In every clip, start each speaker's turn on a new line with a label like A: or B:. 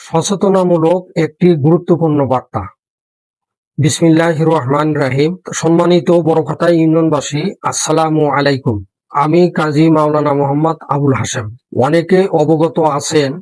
A: সচেতনামূলক একটি গুরুত্বপূর্ণ বার্তা। বিসমিল্লাহির রহমানির রহিম। সম্মানিত বড়খাতা ইউনিয়নবাসী, আসসালামু আলাইকুম। আমি কাজী মাওলানা মোহাম্মদ আবুল হাশেম। অনেকে অবগত আছেন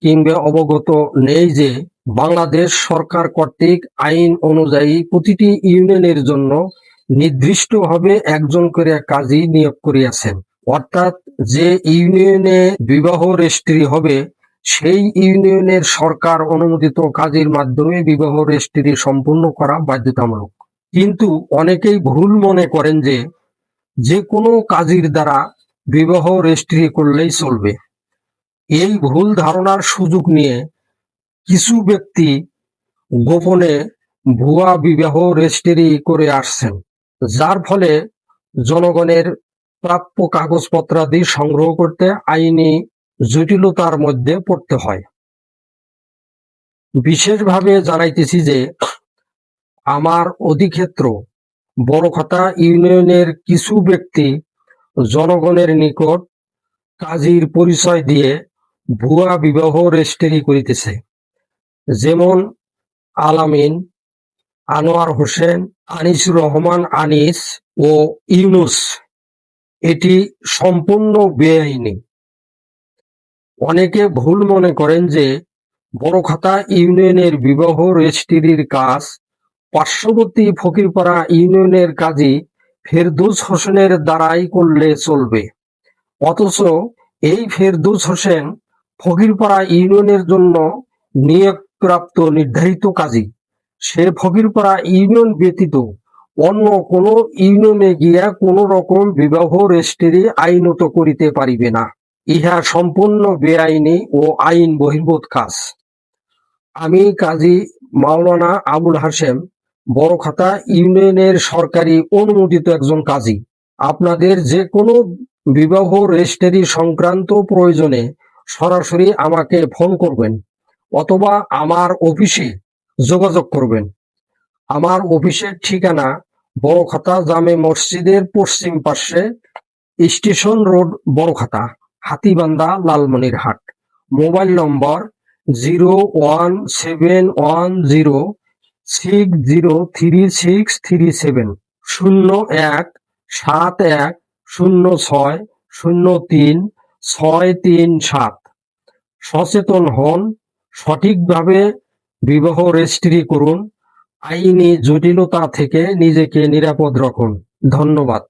A: কিংবা অবগত নেই যে বাংলাদেশ সরকার কর্তৃক আইন অনুযায়ী প্রতিটি ইউনিয়নের জন্য নির্দিষ্টভাবে একজন করে কাজী নিয়োগ করিয়াছেন। অর্থাৎ যে ইউনিয়নে বিবাহ রেজিস্ট্রি হবে সেই ইউনিয়নের সরকার অনুমোদিত কাজীর মাধ্যমে বিবাহ রেজিস্ট্রি সম্পূর্ণ করা বাধ্যতামূলক। কিন্তু অনেকেই ভুল মনে করেন যে যে কোনো কাজীর দ্বারা বিবাহ রেজিস্ট্রি করলেই চলবে। এই ভুল ধারণার সুযোগ নিয়ে কিছু ব্যক্তি গোপনে ভুয়া বিবাহ রেজিস্ট্রি করে আসছেন, যার ফলে জনগণের প্রাপ্য কাগজপত্রাদি সংগ্রহ করতে আইনি জটিলতার মধ্যে পড়তে হয়। বিশেষভাবে জানাইতেছি যে আমার অধিক্ষেত্র বড়খাতা ইউনিয়নের কিছু ব্যক্তি জনগণের নিকট কাজীর পরিচয় দিয়ে ভুয়া বিবাহ রেজিস্ট্রি করিতেছে। যেমন আলামিন, আনোয়ার হোসেন, আনিসুর রহমান আনিস ও ইউনুস। এটি সম্পূর্ণ বেআইনি। অনেকে ভুল মনে করেন যে বড়খাতা ইউনিয়নের বিবাহ রেজিস্ট্রির কাজ পার্শ্ববর্তী ফকিরপাড়া ইউনিয়নের কাজী ফেরদৌস হোসেনের দ্বারাই করলে চলবে। অথচ এই ফেরদৌস হোসেন ফকিরপাড়া ইউনিয়নের জন্য নিয়োগপ্রাপ্ত নির্ধারিত কাজী। সে ফকিরপাড়া ইউনিয়ন ব্যতীত অন্য কোনো ইউনিয়নে গিয়া কোনো রকম বিবাহ রেজিস্ট্রি আইনত করিতে পারিবে না। ইহা সম্পূর্ণ বেআইনি ও আইন বহির্ভূত কাজ। আমি কাজী মাওলানা আবুল হাশেম, বড়খাতা ইউনিয়নের সরকারি অনুমোদিত একজন কাজী। আপনাদের যে কোনো বিবাহ রেজিস্ট্রি সংক্রান্ত প্রয়োজনে সরাসরি আমাকে ফোন করবেন অথবা আমার অফিসে যোগাযোগ করবেন। আমার অফিসের ঠিকানা বড়খাতা জামে মসজিদের পশ্চিম পার্শ্বে, station road, Barakhata, Hatibandha, Lalmonirhat. Mobile নম্বর 01010603637, 017106033637। সচেতন হন, সঠিকভাবে বিবাহ রেজিস্ট্রি করুন, আইনি জটিলতা থেকে নিজেকে নিরাপদ রাখুন। ধন্যবাদ।